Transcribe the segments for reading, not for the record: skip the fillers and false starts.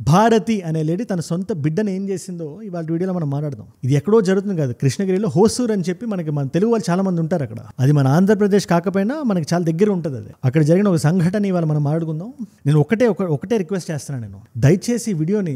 భారతి అనే లేడీ తన సొంత బిడ్డను ఏం చేసిందో ఇవాళ వీడియోలో మనం మాట్లాడదాం. ఇది ఎక్కడో జరుగుతుంది కాదు, కృష్ణగిరిలో హోసూర్ అని చెప్పి మన తెలుగు వాళ్ళు చాలా మంది ఉంటారు అక్కడ. అది మన ఆంధ్రప్రదేశ్ కాకపోయినా మనకి చాలా దగ్గర ఉంటుంది. అది అక్కడ జరిగిన ఒక సంఘటన ఇవాళ మనం మాట్లాడుకుందాం. నేను ఒకటే రిక్వెస్ట్ చేస్తున్నాను, నేను దయచేసి ఈ వీడియోని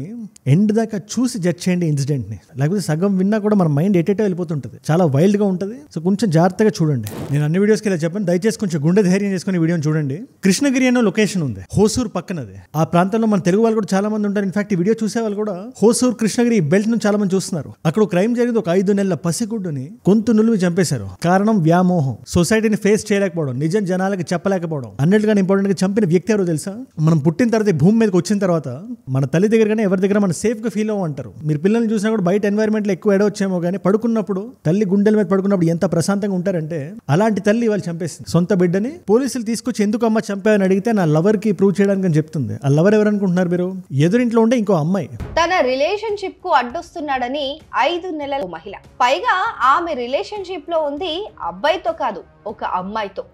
ఎండ్ దాకా చూసి జడ్జ్ చేయండి ఇన్సిడెంట్ని. లేకపోతే సగం విన్నా కూడా మన మైండ్ ఎటేటో వెళ్ళిపోతుంటుంది, చాలా వైల్డ్గా ఉంటుంది. సో కొంచెం జాగ్రత్తగా చూడండి. నేను అన్ని వీడియోస్కి ఇలా చెప్పాను, దయచేసి కొంచెం గుండె ధైర్యం చేసుకుని వీడియోని చూడండి. కృష్ణగిరి అనే లొకేషన్ ఉంది హోసూర్ పక్కనది. ఆ ప్రాంతంలో మన తెలుగు వాళ్ళు కూడా చాలా మంది ఉంటారు. ఇన్ఫాక్ట్ ఈ వీడియో చూసే వాళ్ళు కూడా హోసూర్ కృష్ణగిరి బెల్ట్ నుంచి చాలా మంది చూస్తున్నారు. అక్కడ ఒక క్రైమ్ జరిగింది. ఒక 5 నెలల పసిగుడ్డుని గొంతు నులిమి చంపేశారు. కారణం వ్యామోహం, సొసైటీని ఫేస్ చేయలేకపోవడం, నిజం జనాలకి చెప్పలేకపోవడం. అన్నిటికన్నా ఇంపార్టెంట్ గా చంపిన వ్యక్తి ఎవరో తెలుసా? మనం పుట్టిన తర్వాత భూమి మీదకి వచ్చిన తర్వాత మన తల్లి దగ్గర కానీ ఎవరి దగ్గర మనం సేఫ్ గా ఫీల్ అవ్వంటారు. మీరు పిల్లల్ని చూసినా కూడా బయట ఎన్వైరన్మెంట్ లో ఎక్కువ ఎడవచ్చేమో కానీ పడుకున్నప్పుడు తల్లి గుండెల మీద పడుకున్నప్పుడు ఎంత ప్రశాంతంగా ఉంటారంటే, అలాంటి తల్లి వాళ్ళు చంపేసింది సొంత బిడ్డని. పోలీసులు తీసుకొచ్చి ఎందుకు అమ్మ చంపావని అడిగితే నా లవర్ కి ప్రూవ్ చేయడానికి అని చెప్తుంది. ఆ లవర్ ఎవరు అనుకుంటున్నారు మీరు? ఎదురింట్లో ఉండే ఇంకో అమ్మాయి. తన రిలేషన్షిప్ కు అడ్డొస్తున్నాడని 5 నెలల మహిళ. పైగా ఆమె రిలేషన్షిప్ లో ఉంది అబ్బాయితో కాదు, ఒక అమ్మాయితో.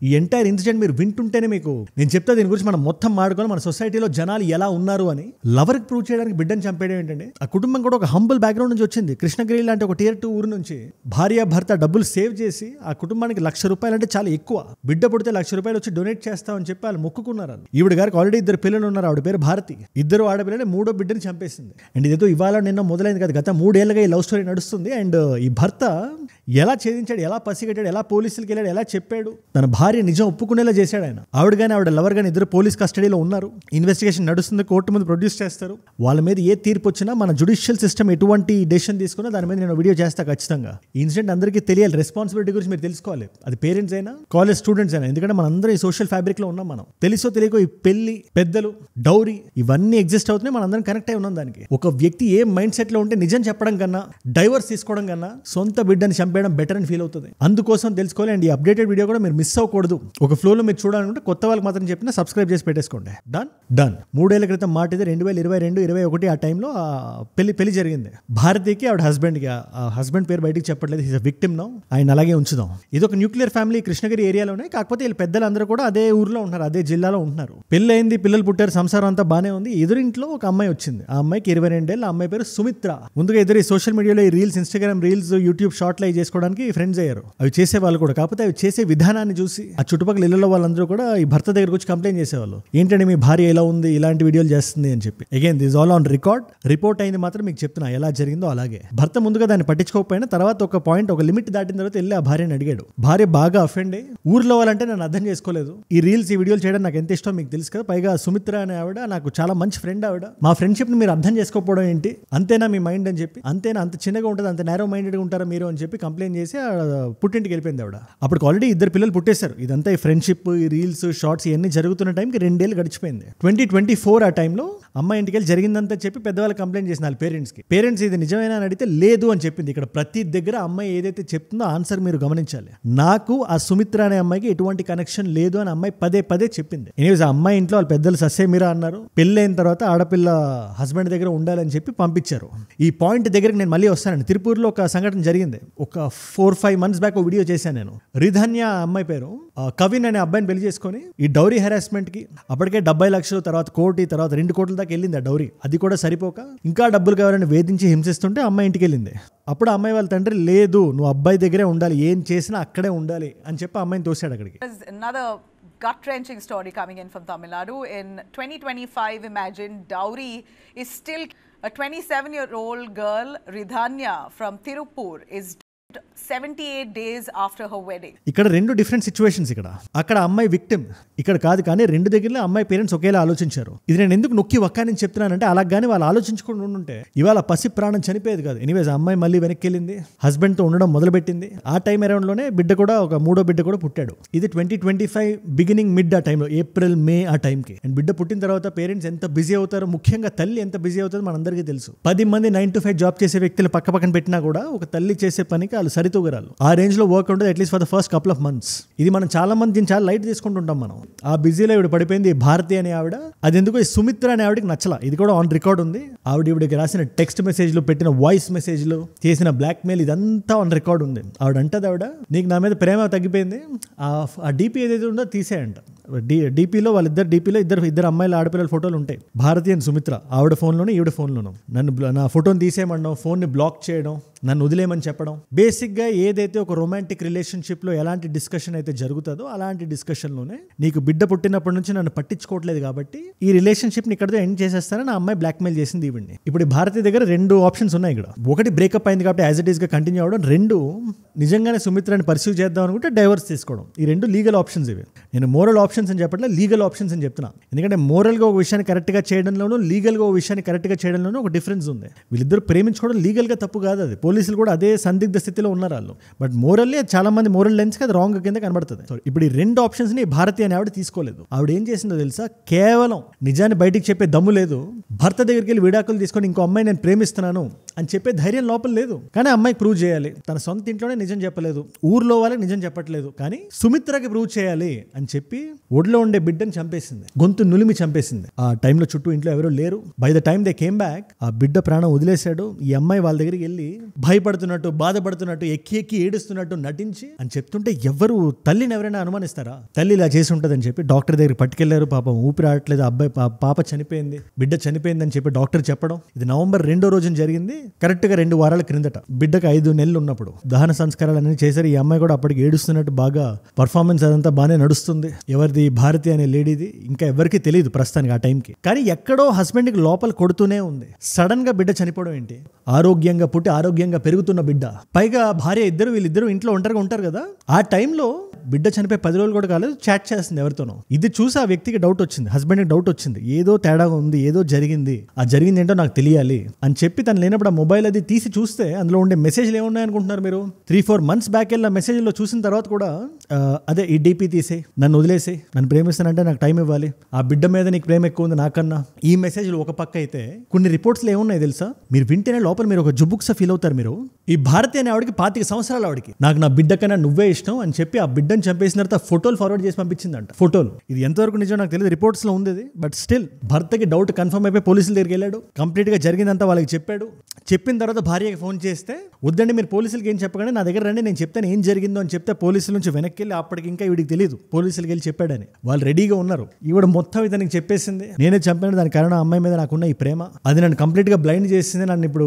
ఈ ఎంటైర్ ఇన్సిడెంట్ మీరు వింటుంటేనే మీకు నేను చెప్తా దీని గురించి మనం మొత్తం మాట్లాడుకోవాలి. మన సొసైటీలో జనాలు ఎలా ఉన్నారు అని. లవర్కి ప్రూవ్ చేయడానికి బిడ్డను చంపేయడం ఏంటంటే, ఆ కుటుంబం కూడా ఒక హంబుల్ బ్యాక్గ్రౌండ్ నుంచి వచ్చింది. కృష్ణగిరి లాంటి ఒక Tier 2 ఊరు నుంచి భార్య భర్త డబ్బులు సేవ్ చేసి ఆ కుటుంబానికి ₹1,00,000 అంటే చాలా ఎక్కువ. బిడ్డ పుడితే ₹1,00,000 వచ్చి డొనేట్ చేస్తామని చెప్పి వాళ్ళు మొక్కుకున్నారు. ఈవిడ గారికి ఆల్రెడీ 2 పిల్లలు ఉన్నారు. ఆవిడ పేరు భారతి. 2 ఆడపిల్లలు, 3వ బిడ్డని చంపేసింది. అండ్ ఇదేదో ఇవాళ నిన్న మొదలైంది కాదు, గత 3 ఏళ్ళుగా ఈ లవ్ స్టోరీ నడుస్తుంది. అండ్ ఈ భర్త ఎలా ఛేదించాడు, ఎలా పసిగట్టాడు, ఎలా పోలీసులకి వెళ్ళాడు, ఎలా చెప్పాడు, తన భార్య నిజం ఒప్పుకునేలా చేశాడు ఆయన. ఆవిడ కానీ ఆవిడ లవర్ కానీ 2 పోలీస్ కస్టడీలో ఉన్నారు. ఇన్వెస్టిగేషన్ నడుస్తుంది, కోర్టు ముందు ప్రొడ్యూస్ చేస్తారు. వాళ్ళ మీద ఏ తీర్పు వచ్చినా మన జుడిషియల్ సిస్టమ్ ఎటువంటి డెసిషన్ తీసుకున్నా దాని మీద నేను వీడియో చేస్తా ఖచ్చితంగా. ఈ ఇన్సిడెంట్ అందరికీ తెలియాలి. రెస్పాన్సిబిలిటీ గురించి మీరు తెలుసుకోవాలి. అది పేరెంట్స్ అయినా కాలేజ్ స్టూడెంట్స్ అయినా. ఎందుకంటే మన అందరం ఈ సోషల్ ఫ్యాబ్రిక్ లో ఉన్నాం. మనం తెలుసో తెలియకో ఈ పెళ్లి, పెద్దలు, డౌరీ ఇవన్నీ ఎగ్జిస్ట్ అవుతున్నాయి. మన అందరం కనెక్ట్ అయి ఉన్నాం దానికి. ఒక వ్యక్తి ఏ మైండ్ సెట్ లో ఉంటే నిజం చెప్పడం కన్నా, డైవర్స్ తీసుకోవడం కన్నా సొంత బిడ్డని చంపేయడం బెటర్ అని ఫీల్ అవుతుంది. అందుకోసం తెలుసుకోవాలి. అండ్ ఈ అప్డేటెడ్ వీడియో కూడా మీరు మిస్ అవ్వకూడదు. ఒక ఫ్లోలో మీరు చూడాలనుకుంటే కొత్త వాళ్ళకి మాత్రం చెప్పినా సబ్స్క్రైబ్ చేసి పెట్టేసుకోండి. డన్ 3 ఏళ్ల క్రితం మాట ఇది 2022-21 ఆ టైంలో పెళ్లి జరిగింది. భారతికి ఆవిడ హస్బెండ్కి. ఆ హస్బెండ్ పేరు బయటికి చెప్పట్లేదు. Is a victim now. ఆయన అలాగే ఉంచుదాం. ఇది ఒక న్యూక్లియర్ ఫ్యామిలీ కృష్ణగిరి ఏరియాలోనే. కాకపోతే వీళ్ళ పెద్దలందరూ కూడా అదే ఊర్లో ఉంటున్నారు, అదే జిల్లాలో ఉంటున్నారు. పెళ్లి అయింది, పిల్లలు పుట్టారు, సంసారం అంతా బానే ఉంది. ఎదురింట్లో ఒక అమ్మాయి వచ్చింది. ఆ అమ్మాయికి 22 ఏళ్ళు. ఆ అమ్మాయి పేరు సుమిత్ర. ముందుగా ఎదురు సోషల్ మీడియాలో ఈ రీల్స్, ఇన్స్టాగ్రామ్ రీల్స్, యూట్యూబ్ షార్ట్లు అవి చేసుకోవడానికి ఫ్రెండ్స్ అయ్యారు. అవి చేసే వాళ్ళు కూడా. కాకపోతే అవి చేసే విధానాన్ని చూసి ఆ చుట్టుపక్కల ఇళ్లలో వాళ్ళందరూ కూడా ఈ భర్త దగ్గరకు వచ్చి కంప్లైంట్ చేసేవాళ్ళు. ఏంటంటే మీ భార్య ఎలా ఉంది, ఇలాంటి వీడియోలు చేస్తుంది అని చెప్పి. Again this all on record. Report అయింది మాత్రం మీకు చెప్తున్నా ఎలా జరిగిందో అలాగే. భర్త ముందుగా దాన్ని పట్టించుకోకపోయినా తర్వాత ఒక పాయింట్, ఒక లిమిట్ దాటిన తర్వాత వెళ్ళి ఆ భార్యని అడిగాడు. భార్య బాగా అఫెండ్ అయ్యి ఊర్లో వాళ్ళంటే నేను అర్థం చేసుకోలేదు, ఈ రీల్స్ ఈ వీడియోలు చేయడం నాకు ఎంత ఇష్టం మీకు తెలుసు కదా, పైగా సుమిత్ర అనే ఆవిడ నాకు చాలా మంచి ఫ్రెండ్. ఆవిడ మా ఫ్రెండ్షిప్ ని మీరు అర్థం చేసుకోకపోవడం ఏంటి, అంతేనా మీ మైండ్ అని చెప్పి, అంతేనా అంత చిన్నగా ఉంటుంది, అంత నేరో మైండెడ్గా ఉంటారా మీరు అని చెప్పి కంప్లైంట్ చేసి పుట్టింటికి వెళ్ళిపోయింది ఆవిడ. అప్పుడు ఆల్రెడీ 2 పిల్లలు పుట్టేశారు. ఇదంతా ఈ ఫ్రెండ్షిప్, ఈ రీల్స్, షార్ట్స్ ఇవన్నీ జరుగుతున్న టైంకి 2 ఏళ్ళు గడిచిపోయింది. 2024 ఆ టైంలో అమ్మాయి ఇంటికి వెళ్ళి జరిగిందంతా చెప్పి పెద్దవాళ్ళు కంప్లైంట్ చేసిన వాళ్ళ పేరెంట్స్ ఇది నిజమేనా అని అడిగితే లేదు అని చెప్పింది. ఇక్కడ ప్రతి దగ్గర అమ్మాయి ఏదైతే చెప్తుందో ఆన్సర్ మీరు గమనించాలి. నాకు ఆ సుమిత్ర అనే అమ్మాయికి ఎటువంటి కనెక్షన్ లేదు అని అమ్మాయి పదే చెప్పింది. ఎనీవేస్ ఆ అమ్మాయి ఇంట్లో వాళ్ళ పెద్దలు ససేమిరా అన్నారు. పెళ్ళైన తర్వాత ఆడపిల్ల హస్బెండ్ దగ్గర ఉండాలని చెప్పి పంపించారు. ఈ పాయింట్ దగ్గరికి నేను మళ్ళీ వస్తానండి. తిరుపూర్లో ఒక సంఘటన జరిగింది. ఒక 4-5 months బ్యాక్ ఒక వీడియో చేశాను నేను. రిధన్య అమ్మాయి పేరు. కవిన్ అనే అబ్బాయిని పెళ్లి చేసుకొని ఈ డౌరీ హెరాస్మెంట్ కి అప్పటికే 70 లక్షలు, తర్వాత 1 కోటి, తర్వాత 2 కోట్ల దాకా వెళ్ళింది ఆ డౌరీ. అది కూడా సరిపోక ఇంకా డబ్బులు కావాలని వేధించి హింసిస్తుంటే అమ్మాయి ఇంటికి వెళ్ళింది. అప్పుడు అమ్మాయి వాళ్ళ తండ్రి లేదు, నువ్వు అబ్బాయి దగ్గరే ఉండాలి, ఏం చేసినా అక్కడే ఉండాలి అని చెప్పి అమ్మాయిని తోసాడు అక్కడికి. Gut-wrenching story coming in from Tamil Nadu. In 2025, imagine, dowry is still a 27-year-old girl, Ridhanya from Tirupur, is 78 days after her wedding. ఇక్కడ 2 డిఫరెంట్ సిచ్యువేషన్స్. ఇక్కడ అక్కడ అమ్మాయి విక్టిమ్, ఇక్కడ కాదు. కానీ 2 దగ్గరలో అమ్మాయి పేరెంట్స్ ఒకేలా ఆలోచించారు. ఇది నేను ఎందుకు నొక్కి ఒక్కని చెప్తున్నానంటే అలా కానీ వాళ్ళు ఆలోచించుకుని ఉంటే ఇవాళ పసి ప్రాణం చనిపోయేది కాదు. ఎనీవేస్ ఆ అమ్మాయి మళ్ళీ వెనక్కి వెళ్ళింది, హస్బెండ్ తో ఉండడం మొదలుపెట్టింది. ఆ టైం అరౌండ్ లోనే బిడ్డ కూడా, ఒక 3వ బిడ్డ కూడా పుట్టాడు. ఇది 2025 బిగినింగ్ మిడ్ ఆ టైంలో, ఏప్రిల్ మే ఆ టైంకి. అండ్ బిడ్డ పుట్టిన తర్వాత పేరెంట్స్ ఎంత బిజీ అవుతారో, ముఖ్యంగా తల్లి ఎంత బిజీ అవుతుందో మనందరికీ తెలుసు. 10 మంది 9 to 5 జాబ్ చేసే వ్యక్తులు పక్కన పెట్టినా కూడా ఒక తల్లి చేసే పనికి వాళ్ళు సరితూగరాలు. ఆ రేంజ్ లో వర్క్ ఉంటుంది at least for the first couple of months. ఇది మనం చాలా మంది దీన్ని చాలా లైట్ తీసుకుంటుంటాం మనం. ఆ బిజీలో ఇవిడ పడిపోయింది భారతి అనే ఆవిడ. అది ఎందుకో ఈ సుమిత్ర అనే ఆవిడకి నచ్చల. ఇది కూడా ఆన్ రికార్డ్ ఉంది. ఇవిడికి రాసిన టెక్స్ట్ మెసేజ్లు, పెట్టిన వాయిస్ మెసేజ్లు, చేసిన బ్లాక్ మెయిల్ ఇదంతా ఆన్ రికార్డ్ ఉంది. ఆవిడ నీకు నా మీద ప్రేమ తగ్గిపోయింది, ఆ డీపీ ఏదైతే ఉందో తీసేయంట. డీపీలో ఇద్దరు అమ్మాయిల ఆడపిల్లల ఫోటోలు ఉంటాయి. భారతి అండ్ సుమిత్ర, ఆవిడ ఫోన్లోనే ఈవిడ ఫోన్లోనూ. నా ఫోటోని తీసేయమనడం, ఫోన్ని బ్లాక్ చేయడం, నన్ను వదిలేయమని చెప్పడం. బేసిక్గా ఏదైతే ఒక రొమాంటిక్ రిలేషన్షిప్లో ఎలాంటి డిస్కషన్ అయితే జరుగుతుందో అలాంటి డిస్కషన్లోనే నీకు బిడ్డ పుట్టినప్పటి నుంచి నన్ను పట్టించుకోవట్లేదు కాబట్టి ఈ రిలేషన్షిప్ని ఇక్కడతో ఎండ్ చేసేస్తానని ఆ అమ్మాయి బ్లాక్మెయిల్ చేసింది ఈవిడ్ని. ఇప్పుడు భారతి దగ్గర 2 ఆప్షన్స్ ఉన్నాయి ఇక్కడ. ఒకటి బ్రేకప్ అయింది కాబట్టి యాజ్ ఇట్ ఈస్గా కంటిన్యూ అవ్వడం, 2 నిజంగానే సుమిత్రని పర్సూ చేద్దాం అనుకుంటే డైవర్స్ తీసుకోవడం. ఈ 2 లీగల్ ఆప్షన్స్ ఇవి. నేను మోరల్ ఆప్షన్స్ అని చెప్పట్లేదు, లీగల్ ఆప్షన్స్ అని చెప్తున్నా. ఎందుకంటే మోరల్గా ఒక విషయాన్ని కరెక్ట్గా చేయడంలోనూ లీగల్గా ఒక విషయాన్ని కరెక్ట్గా చేయడంలోనూ ఒక డిఫరెన్స్ ఉంది. వీళ్ళిద్దరు ప్రేమించుకోవడం లీగల్గా తప్పు కాదు, అది పోలీసులు కూడా అదే సందిగ్ధ స్థితిలో ఉన్నారు వాళ్ళు. బట్ మోరల్లీ చాలా మంది మోరల్ లెన్స్కి అది రాంగ్ కింద కనబడుతుంది. సో ఇప్పుడు ఈ 2 ఆప్షన్స్ని భారతి అని ఆవిడ తీసుకోలేదు. ఆవిడ ఏం చేసిందో తెలుసా, కేవలం నిజాన్ని బయటికి చెప్పే దమ్ము లేదు, భర్త దగ్గరికి వెళ్ళి విడాకులు తీసుకొని ఇంకో అమ్మాయి నేను ప్రేమిస్తున్నాను అని చెప్పే ధైర్యం లోపల లేదు. కానీ అమ్మాయికి ప్రూవ్ చేయాలి. తన సొంత ఇంట్లోనే నిజం చెప్పలేదు, ఊర్లో వాళ్ళకి నిజం చెప్పట్లేదు, కానీ సుమిత్రకి ప్రూవ్ చేయాలి అని చెప్పి ఒడిలో ఉండే బిడ్డని చంపేసింది, గొంతు నులిమి చంపేసింది. ఆ టైంలో చుట్టూ ఇంట్లో ఎవరూ లేరు. By the time they came back, ఆ బిడ్డ ప్రాణం వదిలేశాడు. ఈ అమ్మాయి వాళ్ళ దగ్గరికి వెళ్ళి భయపడుతున్నట్టు, బాధపడుతున్నట్టు, ఎక్కి ఎక్కి ఏడుస్తున్నట్టు నటించి అని చెప్తుంటే ఎవరు తల్లిని ఎవరైనా అనుమానిస్తారా? తల్లి ఇలా చేసి ఉంటుందని చెప్పి డాక్టర్ దగ్గర పట్టుకెళ్లారు. పాపం ఊపిరి ఆడట్లేదు, అబ్బాయి పాప చనిపోయింది, బిడ్డ చనిపోయింది అని చెప్పి డాక్టర్ చెప్పడం. ఇది నవంబర్ 2వ రోజున జరిగింది, కరెక్ట్గా 2 వారాల క్రిందట. బిడ్డకు 5 నెలలు ఉన్నప్పుడు దహన సంస్కారాలు అన్నీ చేశారు. ఈ అమ్మాయి కూడా అప్పటికి ఏడుస్తున్నట్టు బాగా పర్ఫార్మెన్స్ అదంతా బాగానే నడుస్తుంది. ఎవరిది? భారతి అనే లేడీది. ఇంకా ఎవరికి తెలియదు ప్రస్తుతానికి ఆ టైంకి. కానీ ఎక్కడో హస్బెండ్కి లోపల కొడుతూనే ఉంది. సడన్ గా బిడ్డ చనిపోవడం ఏంటి? ఆరోగ్యంగా పుట్టి ఆరోగ్యంగా పెరుగుతున్న బిడ్డ, పైగా భార్య, వీళ్ళిద్దరూ ఇంట్లో ఒంటరిగా ఉంటారు కదా. ఆ టైంలో బిడ్డ చనిపోయి 10 రోజులు కూడా కాలేదు, చాట్ చేస్తుంది ఎవరితోనో. ఇది చూసి ఆ వ్యక్తికి డౌట్ వచ్చింది, హస్బెండ్కి డౌట్ వచ్చింది, ఏదో తేడా ఉంది, ఏదో జరిగింది, ఆ జరిగింది ఏంటో నాకు తెలియాలి అని చెప్పి తను లేనప్పుడు ఆ మొబైల్ అది తీసి చూస్తే అందులో ఉండే మెసేజ్లు ఏమున్నాయి అనుకుంటున్నారు మీరు? 3-4 months బ్యాక్ వెళ్ళిన మెసేజ్లో చూసిన తర్వాత కూడా అదే ఈ డీపీ తీసే, నన్ను వదిలేసే, నన్ను ప్రేమిస్తానంటే నాకు టైం ఇవ్వాలి, ఆ బిడ్డ మీద నీకు ప్రేమ ఎక్కువ ఉంది నాకన్నా, ఈ మెసేజ్లు ఒక పక్క అయితే కొన్ని రిపోర్ట్స్లో ఏమున్నాయి తెలుసా? మీరు వింటేనే లోపల మీరు ఒక జుబుక్స ఫీల్ అవుతారు. మీరు ఈ భారతి అనే ఆవిడకి 25 సంవత్సరాల ఆవిడకి నాకు నా బిడ్డ కన్నా నువ్వే ఇష్టం అని చెప్పి ఆ బిడ్డను చంపేసిన తర్వాత ఫోటోలు ఫార్వర్డ్ చేసి పంపించిందంట. ఫోటోలు, ఇది ఎంతవరకు నిజం నాకు తెలియదు, రిపోర్ట్స్ లో ఉంది. బట్ స్టిల్ భర్తకి డౌట్ కన్ఫర్మ్ అయిపోయి పోలీసుల దగ్గరికి వెళ్ళాడు, కంప్లీట్ గా జరిగిందంతా వాళ్ళకి చెప్పాడు. చెప్పిన తర్వాత భార్యకి ఫోన్ చేస్తే, వద్దండి మీరు పోలీసులకి ఏం చెప్పకండి, నా దగ్గర రండి నేను చెప్తాను ఏం జరిగిందో అని చెప్తే పోలీసుల నుంచి వెనక్కి వెళ్ళి అప్పటికి ఇంకా వీడికి తెలియదు పోలీసులకి వెళ్ళి చెప్పాడని. వాళ్ళు రెడీగా ఉన్నారు. ఈవిడ మొత్తం ఇతనికి చెప్పేసింది, నేనే చంపాను, దాని కారణం అమ్మాయి మీద నాకున్న ఈ ప్రేమ, అది నన్ను కంప్లీట్ గా బ్లైండ్ చేసింది, నన్ను ఇప్పుడు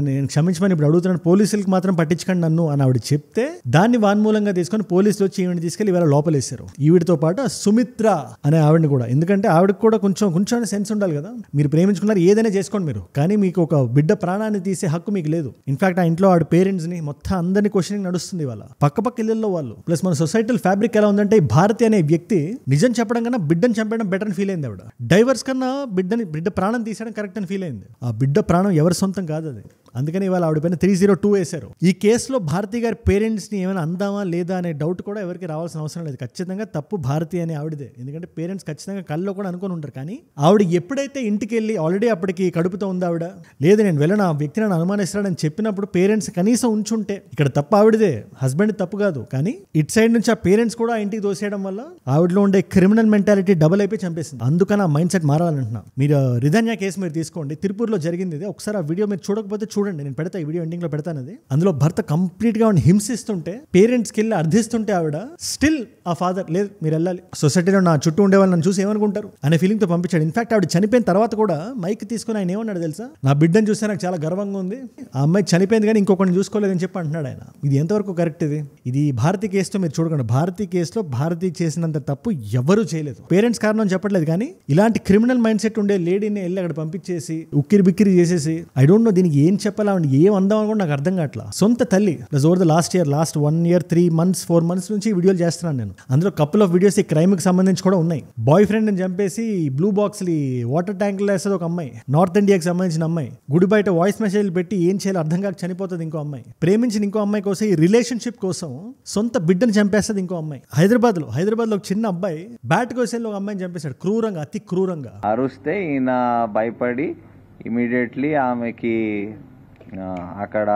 నేను క్షమించమని ఇప్పుడు అడుగుతున్నాను, పోలీసులకి మాత్రం పట్టించకండి నన్ను అని ఆవిడ చెప్తే దాన్ని వాన్మూలంగా తీసుకొని పోలీసులు వచ్చి ఈవిని తీసుకెళ్లి ఇవాళ లోపలేశారు. ఈవిడితో పాటు సుమిత్ర అనే ఆవిడని కూడా. ఎందుకంటే ఆవిడకి కూడా కొంచెం సెన్స్ ఉండాలి కదా. మీరు ప్రేమించుకున్నారు, ఏదైనా చేసుకోండి మీరు, కానీ మీకు ఒక బిడ్డ ప్రాణాన్ని తీసే హక్కు మీకు లేదు. ఇన్ఫాక్ట్ ఆ ఇంట్లో ఆవిడ పేరెంట్స్ ని మొత్తం అందరినీ క్వశ్చనింగ్ నడుస్తుంది వాళ్ళ పక్క ఇళ్లలో వాళ్ళు. ప్లస్ మన సొసైటీలో ఫ్యాబ్రిక్ ఎలా ఉందంటే, ఈ భారతి అనే వ్యక్తి నిజం చెప్పడం కన్నా బిడ్డను చంపడం బెటర్ అని ఫీల్ అయింది ఆవిడ. డైవర్స్ కన్నా బిడ్డ ప్రాణం తీసేయడం కరెక్ట్ అని ఫీల్ అయింది. ఆ బిడ్డ ప్రాణం ఎవరి సొంతం కాదు అది. అందుకని ఇవాళ ఆవిడ పైన 302 వేశారు. ఈ కేసులో భారతి గారి పేరెంట్స్ ని ఏమైనా అందామా లేదా అనే డౌట్ కూడా ఎవరికి రావాల్సిన అవసరం లేదు. ఖచ్చితంగా తప్పు భారతి అనే ఆవిడదే. ఎందుకంటే పేరెంట్స్ ఖచ్చితంగా కళ్ళలో కూడా అనుకుని ఉంటారు. కానీ ఆవిడ ఎప్పుడైతే ఇంటికి వెళ్ళి ఆల్రెడీ అప్పటికి కడుపుతో ఉంది ఆవిడ, లేదు నేను వెళ్ళను, ఆ వ్యక్తి నన్ను అనుమానిస్తాడని చెప్పినప్పుడు పేరెంట్స్ కనీసం ఉంచుంటే, ఇక్కడ తప్పు ఆవిడదే, హస్బెండ్ తప్పు కాదు. కానీ ఇటు సైడ్ నుంచి ఆ పేరెంట్స్ కూడా ఆ ఇంటికి దోసేయడం వల్ల ఆవిడలో ఉండే క్రిమినల్ మెంటాలిటీ డబుల్ అయిపోయి చంపేసింది. అందుకని ఆ మైండ్ సెట్ మారాలంటున్నా. మీరు రిధన్య కేసు మీరు తీసుకోండి, తిరుపూర్లో జరిగింది ఇది. ఒకసారి ఆ వీడియో మీరు చూడకపోతే చూడండి, నేను పెడతా, ఈ వీడియో ఎండింగ్ లో పెడతాను. అది అందులో భర్త కంప్లీట్ గా హింసిస్తుంటే, పేరెంట్స్ కి వెళ్ళి అర్థిస్తుంటే ఆవిడ స్టిల్ ఆ ఫాదర్ లేదు మీరు వెళ్ళాలి, సొసైటీలో నా చుట్టూ ఉండే వాళ్ళు నన్ను చూసి ఏమనుకుంటారు అనే ఫీలింగ్ తో పంపించాడు. ఇన్ఫాక్ట్ ఆవిడ చనిపోయిన తర్వాత కూడా మైక్ తీసుకుని ఆయన ఏమన్నాడు తెలుసా? నా బిడ్డను చూస్తే నాకు చాలా గర్వంగా ఉంది, ఆ అమ్మాయి చనిపోయింది కానీ ఇంకొకరిని చూసుకోలేదని చెప్పి అంటున్నాడు ఆయన. ఇది ఎంతవరకు కరెక్ట్? ఇది భారతి కేసుతో మీరు చూడకండి. భారతి కేసులో భారతి చేసినంత తప్పు ఎవరూ చేయలేదు. పేరెంట్స్ కారణం చెప్పట్లేదు, కానీ ఇలాంటి క్రిమినల్ మైండ్ సెట్ ఉండే లేడీని వెళ్ళి అక్కడ పంపించేసి ఉక్కిరి బిక్కిరి చేసేసి, ఐ డోంట్ నో దీనికి ఏం చెప్పాలా, ఏం అందాం అని కూడా నాకు అర్థం కావట్లా. సొంత తల్లి over the last 1 year 3 months 4 months నుంచి వీడియోలు చేస్తున్నాను నేను. అందులో కపుల్ ఆఫ్ వీడియోస్ ఈ క్రైమ్ కి సంబంధించి కూడా ఉన్నాయి. బాయ్ ఫ్రెండ్ అని చంపేసి బ్లూ బాక్స్ వాటర్ ట్యాంక్ లో వేస్తుంది ఒక అమ్మాయి, నార్త్ ఇండియాకి సంబంధించిన అమ్మాయి. గుడి బయట వాయిస్ మెసేజ్ పెట్టి ఏం చేయాలో అర్థం కాక చనిపోతుంది ఇంకో అమ్మాయి. ప్రేమించిన ఇంకో అమ్మాయి కోసం, ఈ రిలేషన్షిప్ కోసం సొంత బిడ్డను చంపేస్తుంది ఇంకో అమ్మాయి. హైదరాబాద్ లో ఒక చిన్న అబ్బాయి బ్యాట్ కోసం ఒక అమ్మాయిని చంపేశాడు క్రూరంగా, అతి క్రూరంగా. అరుస్తే ఈయన భయపడి ఇమీడియట్లీ ఆమెకి అక్కడ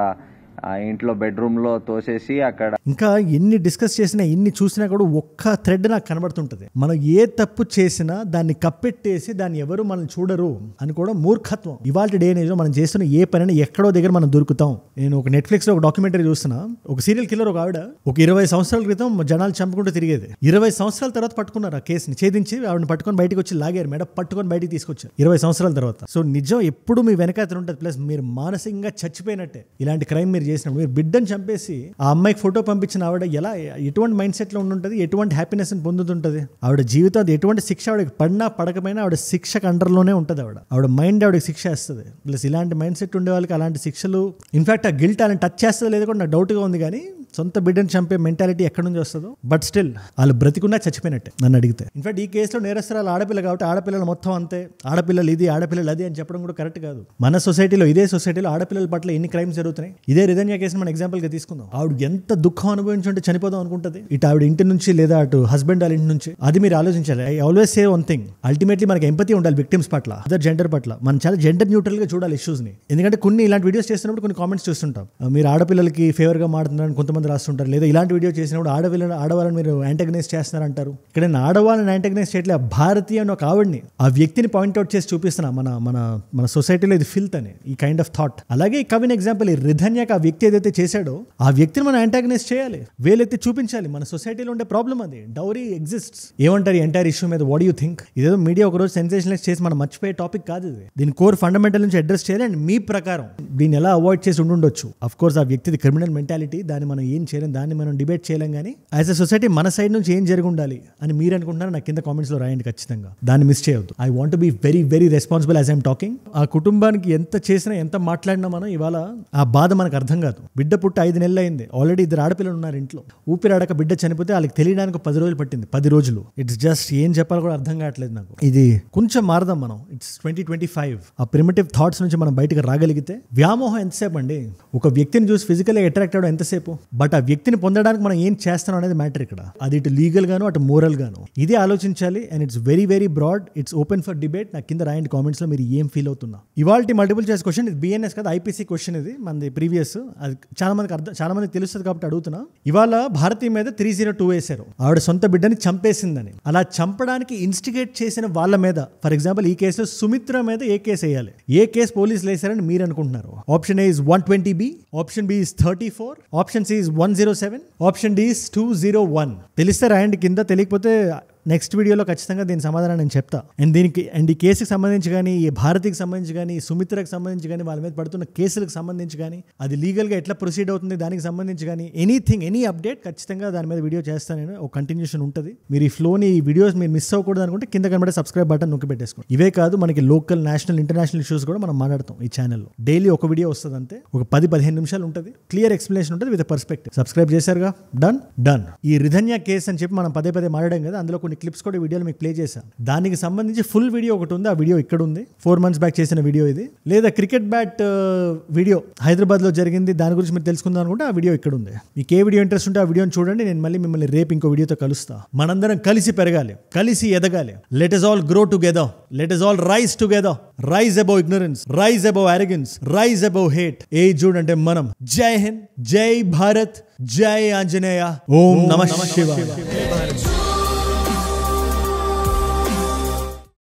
ఆ ఇంట్లో బెడ్రూమ్లో తోసేసి అక్కడ ఇంకా ఎన్ని డిస్కస్ చేసినా ఎన్ని చూసినా కూడా ఒక్క థ్రెడ్ నాకు కనబడుతుంటది. మనం ఏ తప్పు చేసినా దాన్ని కప్పెట్టేసి దాన్ని ఎవరు మనం చూడరు అని కూడా మూర్ఖత్వం. ఇవాళ డే ఏజ్ లో మనం చేస్తున్న ఏ పనిని ఎక్కడో దగ్గర మనం దొరుకుతాం. నేను ఒక నెట్ఫ్లిక్స్ లో ఒక డాక్యుమెంటరీ చూస్తున్నా. ఒక సీరియల్ కిల్లర్ ఒక ఆవిడ ఒక 20 సంవత్సరాల క్రితం జనాలు చంపుకుంటూ తిరిగేది. 20 సంవత్సరాల తర్వాత పట్టుకున్నారు ఆ కేసుని, ఛేదించి ఆవిడని పట్టుకొని బయటకు వచ్చి లాగారు, మేడం పట్టుకొని బయటికి తీసుకొచ్చారు 20 సంవత్సరాల తర్వాత. సో నిజం ఎప్పుడు మీ వెనకాతలు ఉంటుంది. ప్లస్ మీరు మానసికంగా చచ్చిపోయినట్టే ఇలాంటి క్రైమ్ మీరు చేసినప్పుడు. మీరు బిడ్డను చంపేసి ఆ అమ్మాయికి ఫోటో పంపించిన ఆవిడ ఎలా ఎటువంటి మైండ్ సెట్ లో ఉంటుంటది, ఎటువంటి హ్యాపీనెస్ పొందుతుంటది. ఆవిడ జీవితం ఎటువంటి శిక్ష ఆవిడకి పడినా పడకపోయినా ఆవిడ శిక్షకు అండర్లోనే ఉంటుంది. ఆవిడ మైండ్ ఆవిడకి శిక్ష వేస్తుంది. ప్లస్ ఇలాంటి మైండ్ సెట్ ఉండే వాళ్ళకి అలాంటి శిక్షలు, ఇన్ఫాక్ట్ ఆ గిల్ట్ అని టచ్ చేస్తుందో లేదో కూడా నాకు డౌట్గా ఉంది. కానీ సొంత బిడ్డను చంపే మెంటాలిటీ ఎక్కడి నుంచి వస్తుందో. బట్ స్టిల్ వాళ్ళు బ్రతికున్నా చచ్చిపోయినట్టే నన్ను అడిగితే. ఇన్ఫాక్ట్ ఈ కేసులో నేరస్తురాలు ఆడపిల్ల కాబట్టి ఆడపిల్లలు మొత్తం అంతే, ఆడపిల్లలు ఇది ఆడపిల్లలు అది అని చెప్పడం కూడా కరెక్ట్ కాదు. మన సొసైటీలో ఇదే సొసైటీలో ఆడపిల్లల పట్ల ఎన్ని క్రైమ్స్ జరుగుతున్నాయి. ఇదే రిధన్య కేసుని మనం ఎగ్జాంపుల్ గా తీసుకుందాం. ఆవిడ ఎంత దుఃఖం అనుభవించుంటే చనిపోదాం అనుకుంటుంది. ఇటు ఆవిడ ఇంటి నుంచి లేదా అటు హస్బెండ్ వాళ్ళ ఇంటి నుంచి. అది మీరు ఆలోచించాలి. I always say one thing, ultimately మనకి ఎంపతి ఉండాలి విక్టిమ్స్ పట్ల, అదర్ జెండర్ పట్ల. మనం చాలా జెండర్ న్యూట్రల్ గా చూడాలి ఇష్యూస్ ని. ఎందుకంటే కొన్ని ఇలాంటి వీడియోస్ చేస్తున్నప్పుడు కొన్ని కామెంట్స్ చూస్తుంటాం, మీరు ఆడపిల్లలకి ఫేవర్ గా మాడుతున్నారని కొంతమంది రాస్తుంటారు. లేదా ఇలాంటి వీడియో చేసినప్పుడు ఆడవాళ్ళని మీరు యాంటగనైజ్ చేస్తున్నారంటారు. ఇక్కడ నేను ఆడవాళ్ళని యాంటగనైజ్ చేయట్లే, భారతీయ అని ఒక ఆవిడ్ని, ఆ వ్యక్తిని పాయింట్అవుట్ చేసి చూపిస్తున్నా. మన సొసైటీలో ఇది ఫిల్త్ అని ఈ కైండ్ ఆఫ్ థాట్. అలాగే కవిన్ ఎగ్జాంపుల్, ఈ రిధన్యకి ఆ వ్యక్తి ఏదైతే చేశాడో ఆ వ్యక్తిని మనం యాంటాగనైజ్ చేయాలి, వేలెత్తి చూపించాలి. మన సొసైటీలో ఉండే ప్రాబ్లం అది. Dowry exists. ఏమంటారు ఎంటైర్ ఇష్యూ మీద? What you think? ఇదేదో మీడియా ఒకరోజు సెన్సేషనలైజ్ చేసి మనం మర్చిపోయే టాపిక్ కాదు ఇది. దీని కోర్ ఫండమెంటల్ నుంచి అడ్రస్ చేయాలి. అండ్ మీ ప్రకారం దీన్ని ఎలా అవాయిడ్ చేసి ఉండొచ్చు. అఫ్ కోర్స్ ఆ వ్యక్తిది క్రిమినల్ మెంటాలిటీ, దాన్ని మనం ఏం చేయలేం, దాన్ని మనం డిబేట్ చేయలేం. కానీ యాజ్ ఎ సొసైటీ మన సైడ్ నుంచి ఏం జరిగి ఉండాలి అని మీరు అనుకుంటున్నారు నాకు కింద కామెంట్స్ లో రాయండి ఖచ్చితంగా. దాన్ని మిస్ చేయొద్దు. I want be very very responsible as I'm talking. ఆ కుటుంబానికి ఎంత చేసినా ఎంత మాట్లాడినా మనం ఇవాళ ఆ బాధ మనకు అర్థం కాదు. బిడ్డ పుట్టి 5 నెలలు అయింది, ఆల్రెడీ 2 ఆడపిల్లలు ఉన్నారు ఇంట్లో. ఊపిరాడక బిడ్డ చనిపోతే వాళ్ళకి తెలియడానికి 10 రోజులు పట్టింది. 10 రోజులు. ఇట్స్ జస్ట్ ఏం చెప్పాలో కూడా అర్థం కావట్లేదు నాకు. ఇది కొంచెం మారదాం మనం. ఇట్స్ 2025. ఆ ప్రిమిటివ్ థాట్స్ నుంచి మనం బయటకు రాగలిగితే. వ్యామోహం ఎంతసేపు అండి? ఒక వ్యక్తిని చూసి ఫిజికల్గా అట్రాక్ట్ అవ్వడం ఎంతసేపు? బట్ ఆ వ్యక్తిని పొందడానికి మనం ఏం చేస్తున్నాం అనేది మ్యాటర్ ఇక్కడ. అది ఇటు లీగల్ గాను అటు మోరల్ గాను. ఇదే ఆలోచించాలి. And it's very very broad. It's open for debate. నాకు కింద రాయండి కామెంట్స్ లో మీరు ఏం ఫీల్ అవుతున్నా. ఇవాళ మల్టిపుల్ చాయిస్ క్వశ్చన్. ఇది బిఎన్ఎస్ కదా, ఐపీసీ క్వశ్చన్. ఇది మనది ప్రీవియస్. అది చాలా మందికి తెలుస్తుంది కాబట్టి అడుగుతున్నా. ఇవాళ భారతీయ మీద 302 వేశారు. ఆవిడ సొంత బిడ్డని చంపేసిందని. అలా చంపడానికి ఇన్స్టిగేట్ చేసిన వాళ్ళ మీద, ఫర్ ఎగ్జాంపుల్ ఈ కేసులో సుమిత్ర మీద ఏ కేసు వేయాలి, ఏ కేసు పోలీసులు వేశారని మీరు అనుకుంటున్నారు? Option A is 120B, option B is 34, option C is 107, option D is 201. తెలిస్తే రాయండి కింద. తెలియకపోతే నెక్స్ట్ వీడియోలో ఖచ్చితంగా దీని సమాధానం నేను చెప్తా. అండ్ ఈ కేసుకి సంబంధించి కానీ, ఈ భారతికి సంబంధించి కానీ, సుమిత్రకు సంబంధించి కానీ, వాళ్ళ మీద పడుతున్న కేసులకు సంబంధించి కానీ, అది లీగల్గా ఎట్లా ప్రొసీడ్ అవుతుంది దానికి సంబంధించి కానీ, ఎనీథింగ్ ఎనీ అప్డేట్ ఖచ్చితంగా దాని మీద వీడియో చేస్తాను నేను. ఒక కంటిన్యూషన్ ఉంటుంది. మీరు ఈ ఫ్లోని, ఈ వీడియోస్ మీరు మిస్ అవ్వకూడదు అనుకుంటే కింద కనబడే సబ్స్క్రైబ్ బటన్ నొక్కి పెట్టేసుకోండి. ఇవే కాదు, మనకి లోకల్, నేషనల్, ఇంటర్నేషనల్ ఇష్యూస్ కూడా మనం మాట్లాడతాం ఈ ఛానల్లో. డైలీ ఒక వీడియో వస్తుంది అంతే. ఒక 10-15 నిమిషాలు ఉంటుంది. క్లియర్ ఎక్స్ప్లెనేషన్ ఉంటుంది విత్ పర్స్పెక్టివ్. సబ్స్క్రైబ్ చేశారుగా? డన్. ఈ రిధన్య కేసు అని చెప్పి మనం పదే మాట్లాడాం కదా, అందులో కొన్ని క్లిప్స్ కూడా వీడియోలో మీకు ప్లే చేశాను. దానికి సంబంధించి ఫుల్ వీడియో ఒకటి ఉంది. ఆ వీడియో ఇక్కడ ఉంది. 4 months బ్యాక్ చేసిన వీడియో ఇది. లేదా క్రికెట్ బ్యాట్ వీడియో హైదరాబాద్ లో జరిగింది, దాని గురించి మీరు తెలుసుకుందాం అనుకుంటే ఆ వీడియో ఇక్కడ ఉంది. మీకు ఏ వీడియో ఇంట్రెస్ట్ ఉంటే ఆ వీడియోని చూడండి. నేను మళ్ళీ మిమ్మల్ని రేపు ఇంకో వీడియోతో కలుస్తా. మనందరం కలిసి పెరగాలి, కలిసి ఎదగాలి. Let us all grow together. Let us all rise together. Rise above ignorance, rise above arrogance, rise above hate. ఏ చూడంటే మనం. జై హింద్, జై భారత్, జై ఆంజనేయ, ఓం నమః శివాయ.